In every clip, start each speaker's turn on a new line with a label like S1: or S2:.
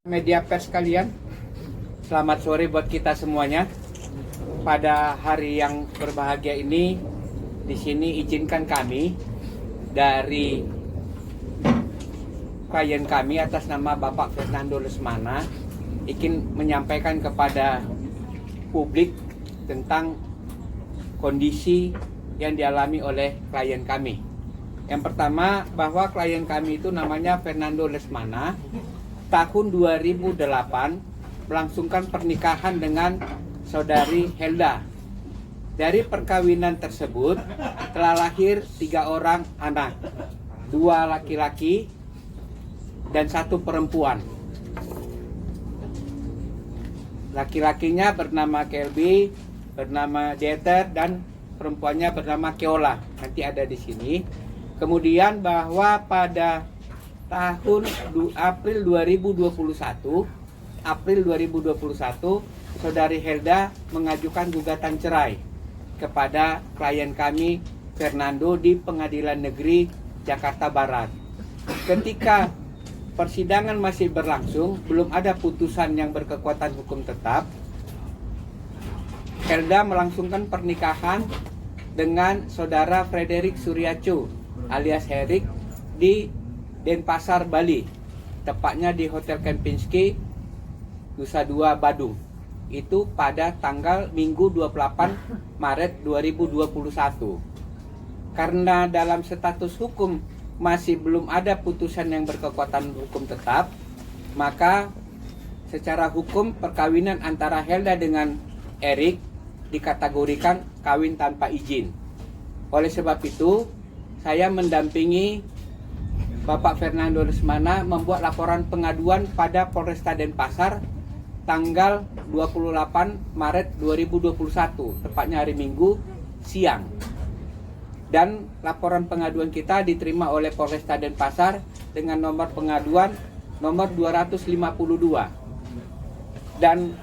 S1: Media pers kalian, selamat sore buat kita semuanya. Pada hari yang berbahagia ini, di sini izinkan kami dari klien kami atas nama Bapak Fernando Lesmana ingin menyampaikan kepada publik tentang kondisi yang dialami oleh klien kami. Yang pertama, bahwa klien kami itu namanya Fernando Lesmana. Tahun 2008 melangsungkan pernikahan dengan saudari Helda. Dari perkawinan tersebut telah lahir 3 orang anak, 2 laki-laki dan 1 perempuan. Laki-lakinya bernama Kelby, bernama Dieter, dan perempuannya bernama Keola. Nanti ada di sini. Kemudian bahwa pada tahun April 2021, saudari Helda mengajukan gugatan cerai kepada klien kami Fernando di Pengadilan Negeri Jakarta Barat. Ketika persidangan masih berlangsung, belum ada putusan yang berkekuatan hukum tetap, Helda melangsungkan pernikahan dengan saudara Frederick Suryaco alias Herik di Denpasar, Bali, tepatnya di Hotel Kempinski, Nusa Dua, Badung. Itu pada tanggal Minggu 28 Maret 2021. Karena dalam status hukum masih belum ada putusan yang berkekuatan hukum tetap, maka secara hukum perkawinan antara Helda dengan Erik dikategorikan kawin tanpa izin. Oleh sebab itu, saya mendampingi Bapak Fernando Lesmana membuat laporan pengaduan pada Polresta Denpasar tanggal 28 Maret 2021, tepatnya hari Minggu siang. Dan laporan pengaduan kita diterima oleh Polresta Denpasar dengan nomor pengaduan nomor 252. Dan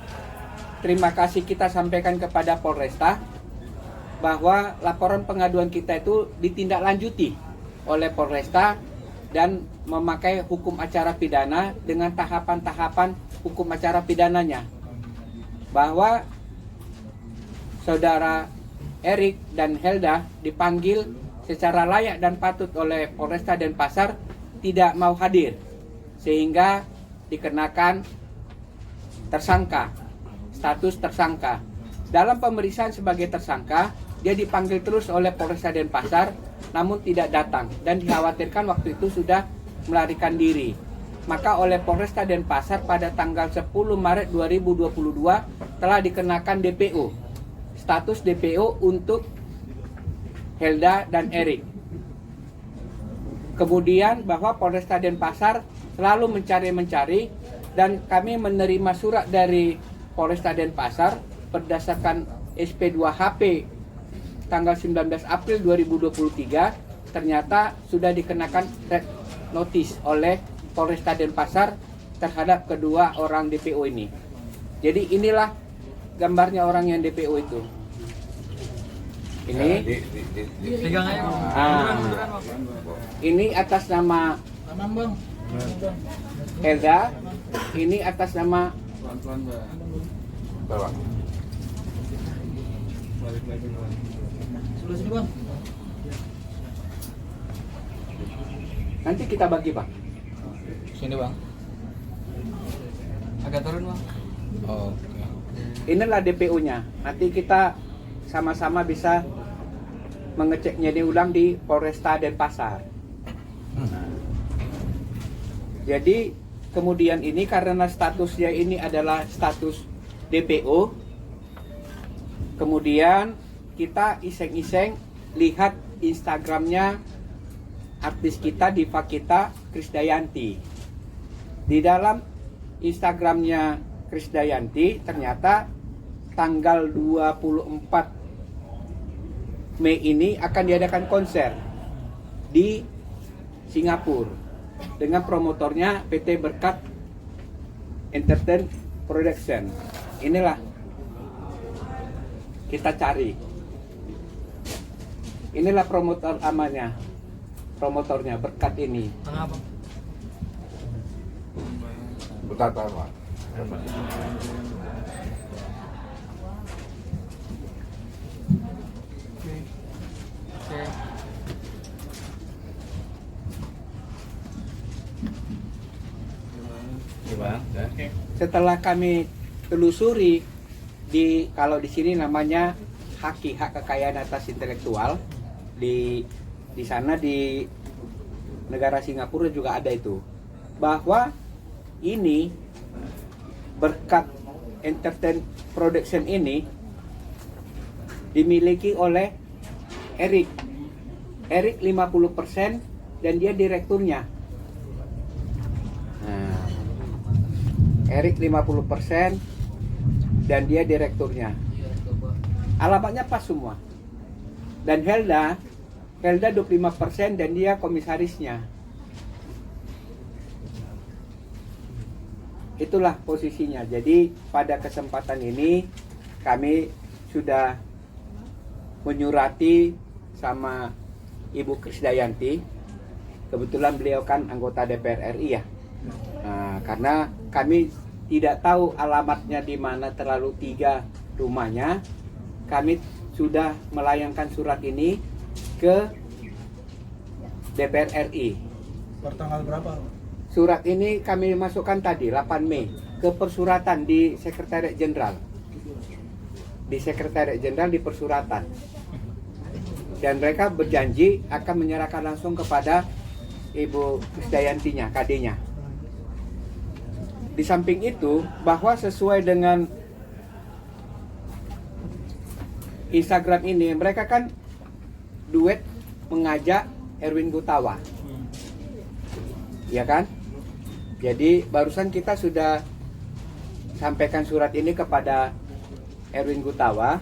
S1: terima kasih kita sampaikan kepada Polresta bahwa laporan pengaduan kita itu ditindaklanjuti oleh Polresta dan memakai hukum acara pidana dengan tahapan-tahapan hukum acara pidananya, bahwa saudara Erik dan Helda dipanggil secara layak dan patut oleh Polresta Denpasar, tidak mau hadir sehingga dikenakan tersangka, status tersangka. Dalam pemeriksaan sebagai tersangka, dia dipanggil terus oleh Polresta Denpasar namun tidak datang dan dikhawatirkan waktu itu sudah melarikan diri. Maka oleh Polresta Denpasar pada tanggal 10 Maret 2022 telah dikenakan DPO, status DPO untuk Helda dan Erik. Kemudian bahwa Polresta Denpasar selalu mencari dan kami menerima surat dari Polresta Denpasar berdasarkan SP2HP tanggal 19 April 2023, ternyata sudah dikenakan red notice oleh Polresta Denpasar terhadap kedua orang DPO ini. Jadi inilah gambarnya orang yang DPO itu. Ini ini atas nama Helda, ini atas nama nanti kita bagi, Bang.
S2: Sini, Bang. Agak turun, Bang.
S1: Oh, inilah DPO-nya. Nanti kita sama-sama bisa mengeceknya ulang di Polresta Denpasar. Jadi kemudian ini karena statusnya ini adalah status DPO, kemudian kita iseng-iseng lihat Instagramnya artis kita, diva kita, Krisdayanti. Di dalam Instagramnya Krisdayanti ternyata tanggal 24 Mei ini akan diadakan konser di Singapura dengan promotornya PT Berkat Entertain Production. Inilah kita cari. Inilah promotor amanya, promotornya Berkat ini.
S3: Pertama.
S2: Bang.
S1: Setelah kami telusuri kalau di sini namanya HAKI, hak kekayaan atas intelektual, di sana di negara Singapura juga ada itu, bahwa ini berkat entertain production ini dimiliki oleh Eric 50% dan dia direkturnya. Nah, Eric 50% dan dia direkturnya. Alamatnya pas semua. Dan Helda 25% dan dia komisarisnya. Itulah posisinya. Jadi pada kesempatan ini kami sudah menyurati sama Ibu Krisdayanti. Kebetulan beliau kan anggota DPR RI ya. Nah, karena kami tidak tahu alamatnya di mana terlalu 3 rumahnya, kami sudah melayangkan surat ini ke DPR RI.
S4: Pertanggal berapa?
S1: Surat ini kami masukkan tadi 8 Mei ke persuratan di Sekretariat Jenderal. Di Sekretariat Jenderal di persuratan. Dan mereka berjanji akan menyerahkan langsung kepada Ibu Krisdayantinya, KD-nya. Di samping itu, bahwa sesuai dengan Instagram ini, mereka kan duet mengajak Erwin Gutawa. Ya kan? Jadi barusan kita sudah sampaikan surat ini kepada Erwin Gutawa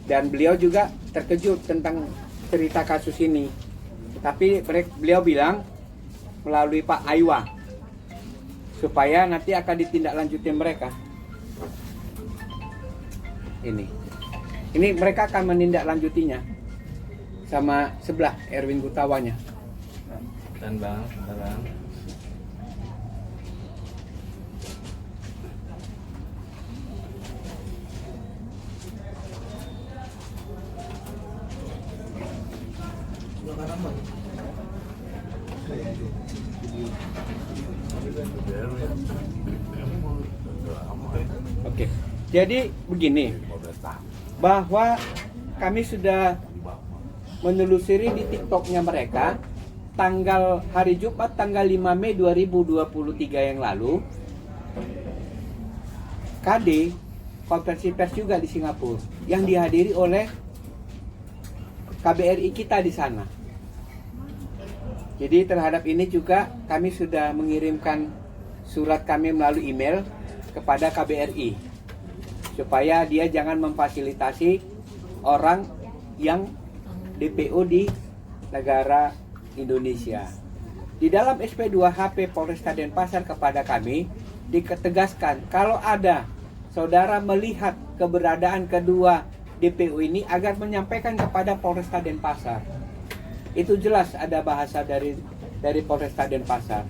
S1: dan beliau juga terkejut tentang cerita kasus ini. Tapi beliau bilang melalui Pak Aiwa supaya nanti akan ditindaklanjuti mereka. Ini mereka akan menindaklanjutinya sama sebelah Erwin Gutawanya.
S2: Dan bang.
S1: Oke, jadi begini, bahwa kami sudah menelusuri di TikToknya mereka hari Jumat tanggal 5 Mei 2023 yang lalu, KD konferensi pers juga di Singapura yang dihadiri oleh KBRI kita di sana. Jadi terhadap ini juga kami sudah mengirimkan surat kami melalui email kepada KBRI supaya dia jangan memfasilitasi orang yang DPO di negara Indonesia. Di dalam SP2HP Polresta Denpasar kepada kami ditegaskan kalau ada saudara melihat keberadaan kedua DPO ini agar menyampaikan kepada Polresta Denpasar. Itu jelas ada bahasa dari Polresta Denpasar.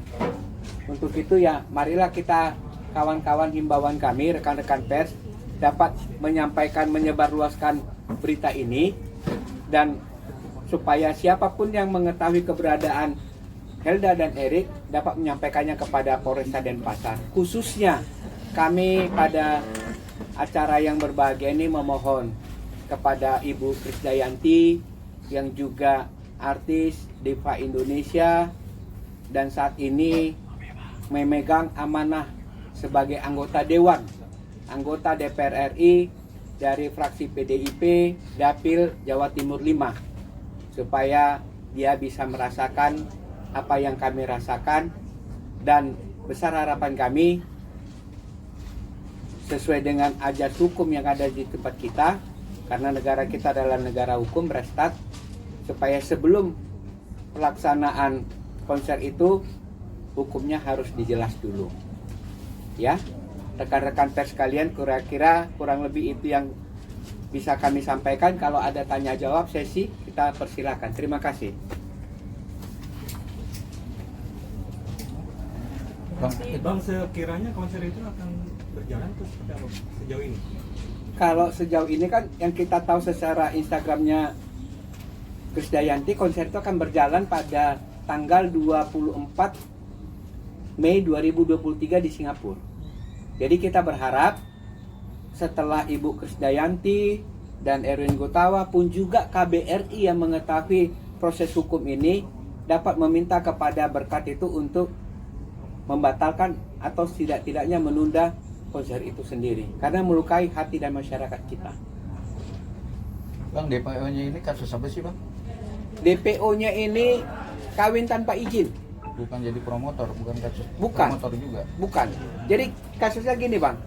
S1: Untuk itu ya marilah kita kawan-kawan himbauan kami, rekan-rekan pers dapat menyampaikan, menyebarluaskan berita ini dan supaya siapapun yang mengetahui keberadaan Helda dan Erik dapat menyampaikannya kepada Polresta Denpasar. Khususnya kami pada acara yang berbahagia ini memohon kepada Ibu Krisdayanti yang juga artis diva Indonesia dan saat ini memegang amanah sebagai anggota Dewan, anggota DPR RI dari fraksi PDIP Dapil Jawa Timur 5, supaya dia bisa merasakan apa yang kami rasakan dan besar harapan kami sesuai dengan ajas hukum yang ada di tempat kita, karena negara kita adalah negara hukum berstat, supaya sebelum pelaksanaan konser itu hukumnya harus dijelas dulu. Ya, rekan-rekan pers sekalian, kira-kira kurang lebih itu yang bisa kami sampaikan. Kalau ada tanya jawab sesi, kita persilakan. Terima kasih.
S3: Bang, sekiranya konser itu akan berjalan terus seperti apa sejauh ini?
S1: Kalau sejauh ini kan yang kita tahu secara Instagramnya Krisdayanti, konser itu akan berjalan pada tanggal 24 Mei 2023 di Singapura. Jadi kita berharap setelah Ibu Krisdayanti dan Erwin Gutawa pun juga KBRI yang mengetahui proses hukum ini dapat meminta kepada Berkat itu untuk membatalkan atau tidak-tidaknya menunda konser itu sendiri karena melukai hati dan masyarakat kita.
S4: Bang, DPO-nya ini kasus apa sih, Bang?
S1: DPO-nya ini kawin tanpa izin.
S4: Bukan jadi promotor, bukan kasus
S1: Bukan.
S4: promotor juga.
S1: Bukan. Jadi kasusnya gini, Bang.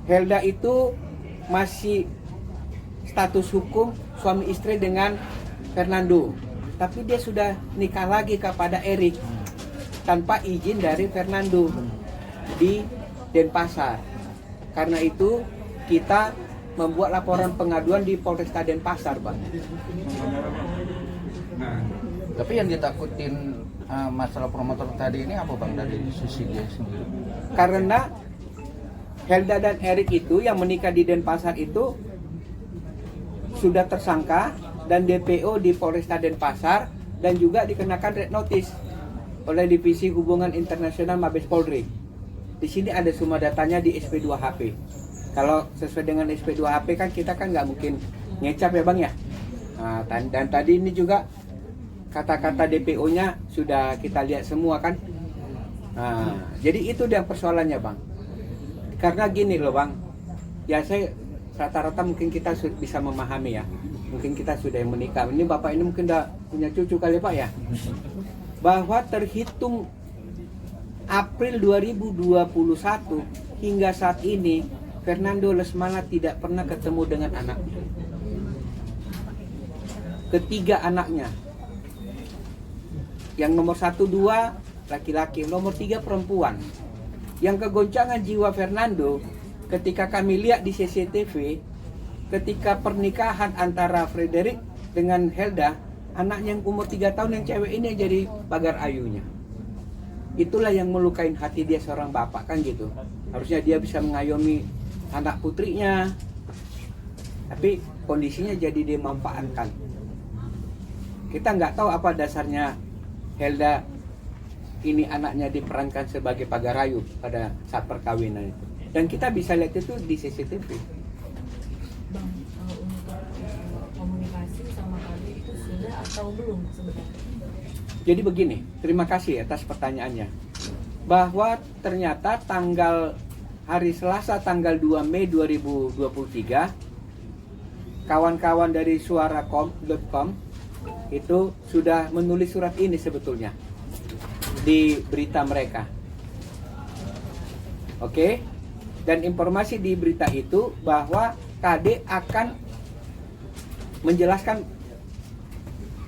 S1: Helda itu masih status hukum suami istri dengan Fernando. Tapi dia sudah nikah lagi kepada Erik tanpa izin dari Fernando di Denpasar. Karena itu kita membuat laporan pengaduan di Polresta Denpasar, Bang.
S4: Tapi yang ditakutin masalah promotor tadi ini apa, Bang, dari sisi dia sendiri?
S1: Karena Helda dan Erik itu yang menikah di Denpasar itu sudah tersangka dan DPO di Polresta Denpasar dan juga dikenakan red notice oleh Divisi Hubungan Internasional Mabes Polri. Di sini ada semua datanya di SP2HP. Kalau sesuai dengan SP2HP kan kita kan nggak mungkin ngecap ya, Bang ya. Nah, dan tadi ini juga kata-kata DPO-nya sudah kita lihat semua kan. Nah, jadi itu dia persoalannya, Bang. Karena gini loh, Bang. Ya saya rata-rata mungkin kita bisa memahami ya. Mungkin kita sudah yang menikah. Ini Bapak ini mungkin udah punya cucu kali, Pak ya. Bahwa terhitung April 2021 hingga saat ini Fernando Lesmana tidak pernah ketemu dengan anaknya. Ketiga anaknya. Yang nomor 1, 2 laki-laki, nomor 3 perempuan. Yang kegoncangan jiwa Fernando ketika kami lihat di CCTV ketika pernikahan antara Frederick dengan Helda, anaknya yang umur 3 tahun yang cewek ini jadi pagar ayunya. Itulah yang melukai hati dia seorang bapak kan gitu. Harusnya dia bisa mengayomi anak putrinya. Tapi kondisinya jadi dimanfaatkan. Kita nggak tahu apa dasarnya Helda ini anaknya diperankan sebagai pagar ayu pada saat perkawinan itu. Dan kita bisa lihat itu di CCTV.
S5: Bang, untuk komunikasi sama kali itu sudah atau belum sebenarnya?
S1: Jadi begini, terima kasih atas pertanyaannya. Bahwa ternyata hari Selasa tanggal 2 Mei 2023 kawan-kawan dari suara.com itu sudah menulis surat ini sebetulnya di berita mereka. Oke? Dan informasi di berita itu bahwa KD akan menjelaskan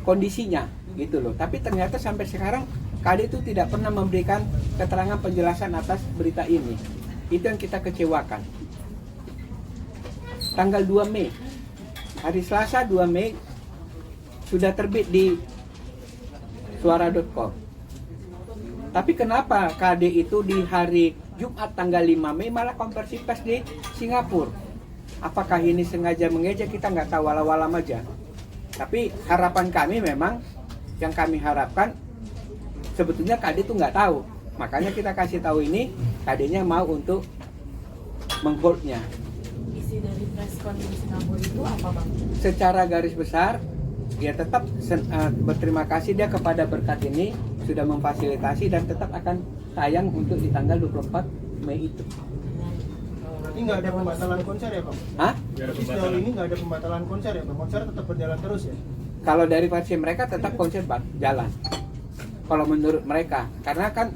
S1: kondisinya gitu loh. Tapi ternyata sampai sekarang KD itu tidak pernah memberikan keterangan penjelasan atas berita ini. Itu yang kita kecewakan. Tanggal 2 Mei, hari Selasa 2 Mei sudah terbit di suara.com. Tapi kenapa KD itu di hari Jumat tanggal 5 Mei malah konversi pers di Singapura? Apakah ini sengaja mengejek, kita nggak tahu, walau-walam aja. Tapi harapan kami memang, yang kami harapkan sebetulnya KD itu nggak tahu. Makanya kita kasih tahu ini, KD-nya mau untuk mengholdnya.
S5: Isi dari press conference Singapura itu apa, Bang?
S1: Secara garis besar, ya tetap berterima kasih dia kepada Berkat ini sudah memfasilitasi dan tetap akan tayang untuk di tanggal 24 Mei itu.
S3: Berarti nggak ada pembatalan konser ya, Bang?
S1: Hah?
S3: Jadi sejauh ini nggak ada pembatalan konser ya, Bang? Konser tetap berjalan terus ya?
S1: Kalau dari versi mereka tetap konser jalan. Kalau menurut mereka, karena kan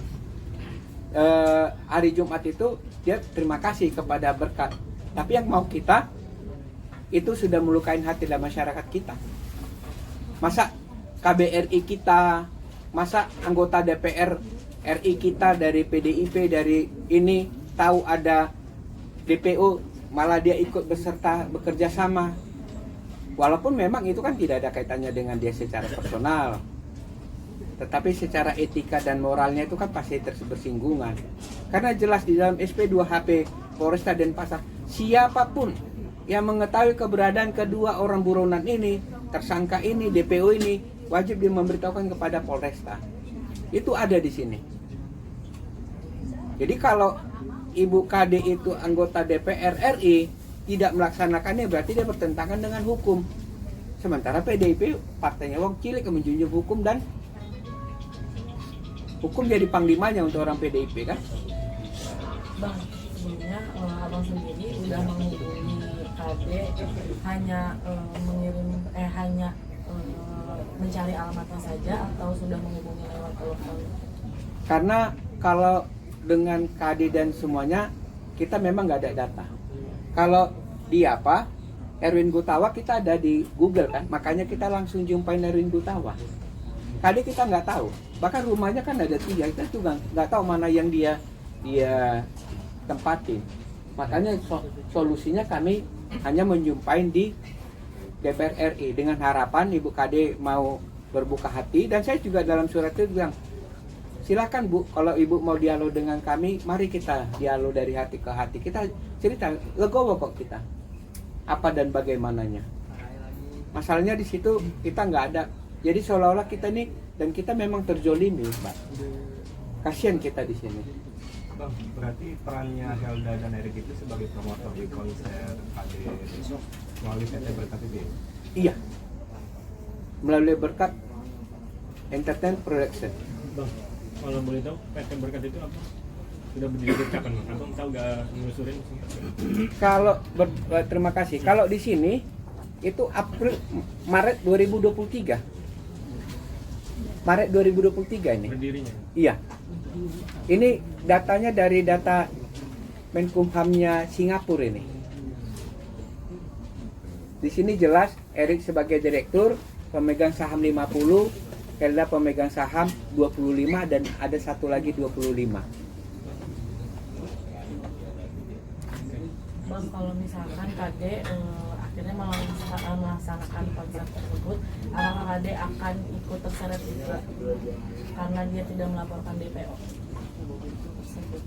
S1: hari Jumat itu dia terima kasih kepada Berkat. Tapi yang mau kita itu sudah melukai hati dan masyarakat kita. Masa KBRI kita, masa anggota DPR RI kita dari PDIP dari ini tahu ada DPO malah dia ikut bekerja sama. Walaupun memang itu kan tidak ada kaitannya dengan dia secara personal. Tetapi secara etika dan moralnya itu kan pasti bersinggungan. Karena jelas di dalam SP 2HP Polresta Denpasar, siapapun yang mengetahui keberadaan kedua orang buronan ini, tersangka ini, DPO ini, wajib dia memberitahukan kepada Polresta. Itu ada di sini. Jadi kalau Ibu KD itu anggota DPR RI tidak melaksanakannya, berarti dia bertentangan dengan hukum. Sementara PDIP partainya wong cilik yang menjunjung hukum, dan hukum jadi panglimanya untuk orang PDIP kan?
S5: Bang, sebelumnya abang sendiri udah menghubungi KD hanya mencari alamatnya saja, atau sudah menghubungi lewat telepon?
S1: Karena kalau dengan KD dan semuanya kita memang nggak ada data. Kalau di Erwin Gutawa kita ada di Google kan, makanya kita langsung jumpain Erwin Gutawa. KD kita nggak tahu, bahkan rumahnya kan ada 3, kita juga nggak tahu mana yang dia tempatin. Makanya solusinya kami hanya menjumpain di DPR RI dengan harapan Ibu KD mau berbuka hati, dan saya juga dalam surat itu bilang, silakan Bu, kalau Ibu mau dialog dengan kami, mari kita dialog dari hati ke hati. Kita cerita, legowo kok kita. Apa dan bagaimananya. Masalahnya di situ kita nggak ada. Jadi seolah-olah kita nih, dan kita memang terzolimi, Pak. Kasihan kita di sini.
S3: Bang, berarti perannya Helda dan Erik itu sebagai promotor di konser KD besok melalui PT Berkat itu ya?
S1: Iya. Melalui Berkat Entertain Production.
S3: Bang, kalau boleh tahu PT Berkat itu apa? Sudah berdiri kapan, Bang? Abang tahu nggak menelusurin?
S1: Terima kasih. Kalau di sini itu Maret 2023. Maret 2023 ini.
S3: Berdirinya?
S1: Iya. Ini datanya dari data Menkumhamnya Singapura ini. Di sini jelas Erik sebagai direktur, pemegang saham 50, Helda pemegang saham 25, dan ada satu lagi 25.
S5: Bang, kalau misalkan KD akhirnya melaksanakan konser tersebut, apakah KD akan ikut terseret juga karena dia tidak melaporkan DPO tersebut?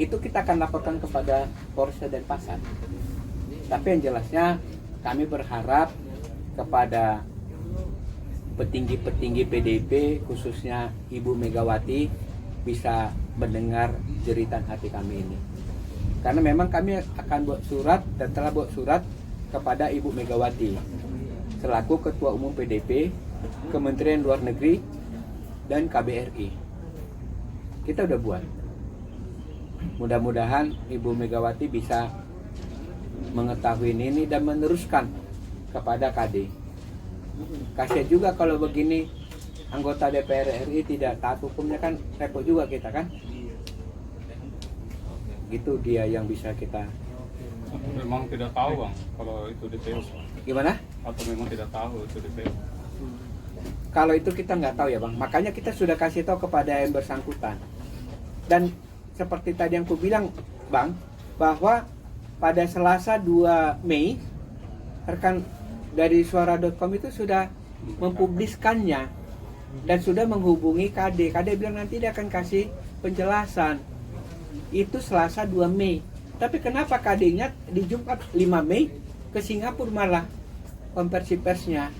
S1: Itu kita akan laporkan kepada Polresta Denpasar. Tapi yang jelasnya kami berharap kepada petinggi-petinggi PDIP, khususnya Ibu Megawati, bisa mendengar jeritan hati kami ini. Karena memang kami akan buat surat dan telah buat surat kepada Ibu Megawati selaku Ketua Umum PDIP, Kementerian Luar Negeri, dan KBRI. Kita udah buat. Mudah-mudahan Ibu Megawati bisa mengetahui ini dan meneruskan kepada KD. Kasihan juga kalau begini anggota DPR RI tidak taat hukumnya, kan repot juga kita kan. Gitu dia yang bisa kita.
S2: Atau memang tidak tahu Bang kalau itu DPO?
S1: Gimana?
S2: Atau memang tidak tahu itu DPO?
S1: Kalau itu kita nggak tahu ya Bang. Makanya kita sudah kasih tahu kepada yang bersangkutan. Dan seperti tadi yang aku bilang Bang, bahwa pada Selasa 2 Mei rekan dari suara.com itu sudah mempubliskannya dan sudah menghubungi KD. KD bilang nanti dia akan kasih penjelasan. Itu Selasa 2 Mei. Tapi kenapa KD-nya di Jumat 5 Mei ke Singapura malah konversi persnya?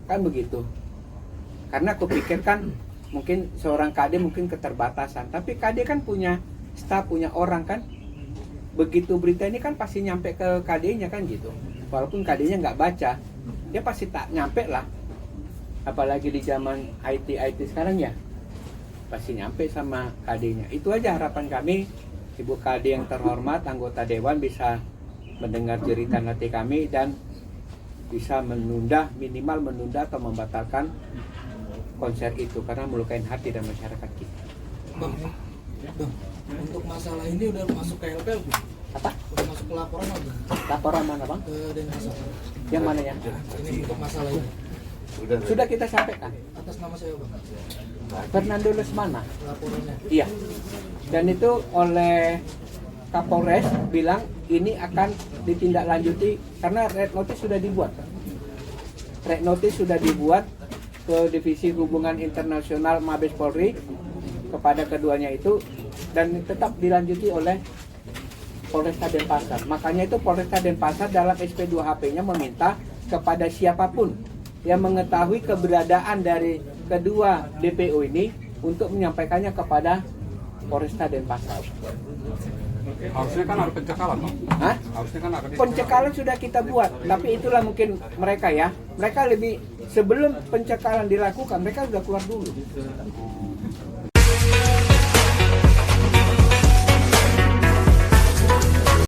S1: Kan begitu. Karena aku pikir kan mungkin seorang KD mungkin keterbatasan, tapi KD kan punya staf, punya orang kan. Begitu berita ini kan pasti nyampe ke KD-nya kan gitu. Walaupun KD-nya nggak baca, dia pasti tak nyampe lah. Apalagi di zaman IT sekarang ya, pasti nyampe sama KD-nya. Itu aja harapan kami, Ibu KD yang terhormat, anggota Dewan bisa mendengar jeritan hati kami dan bisa minimal menunda atau membatalkan konser itu karena melukai hati dan masyarakat kita.
S6: Bang, untuk masalah ini udah masuk ke LPL belum?
S1: Apa?
S6: Udah masuk ke laporan apa?
S1: Laporan mana Bang?
S6: Ke Denpasar.
S1: Yang mana ya?
S6: Ini untuk masalah ini.
S1: Sudah kita sampaikan.
S6: Atas nama saya Bang.
S1: Fernando Lesmana.
S6: Laporannya.
S1: Iya. Dan itu oleh Kapolres bilang ini akan ditindaklanjuti karena red notice sudah dibuat. Red notice sudah dibuat ke Divisi Hubungan Internasional Mabes Polri kepada keduanya itu, dan tetap dilanjuti oleh Polresta Denpasar. Makanya itu Polresta Denpasar dalam SP2HP-nya meminta kepada siapapun yang mengetahui keberadaan dari kedua DPO ini untuk menyampaikannya kepada Polresta Denpasar.
S2: Harusnya kan ada pencekalan, Bang.
S1: Hah?
S2: Harusnya kan ada
S1: Pencekalan sudah kita buat, tapi itulah mungkin mereka ya. Mereka lebih sebelum pencekalan dilakukan, mereka sudah keluar dulu.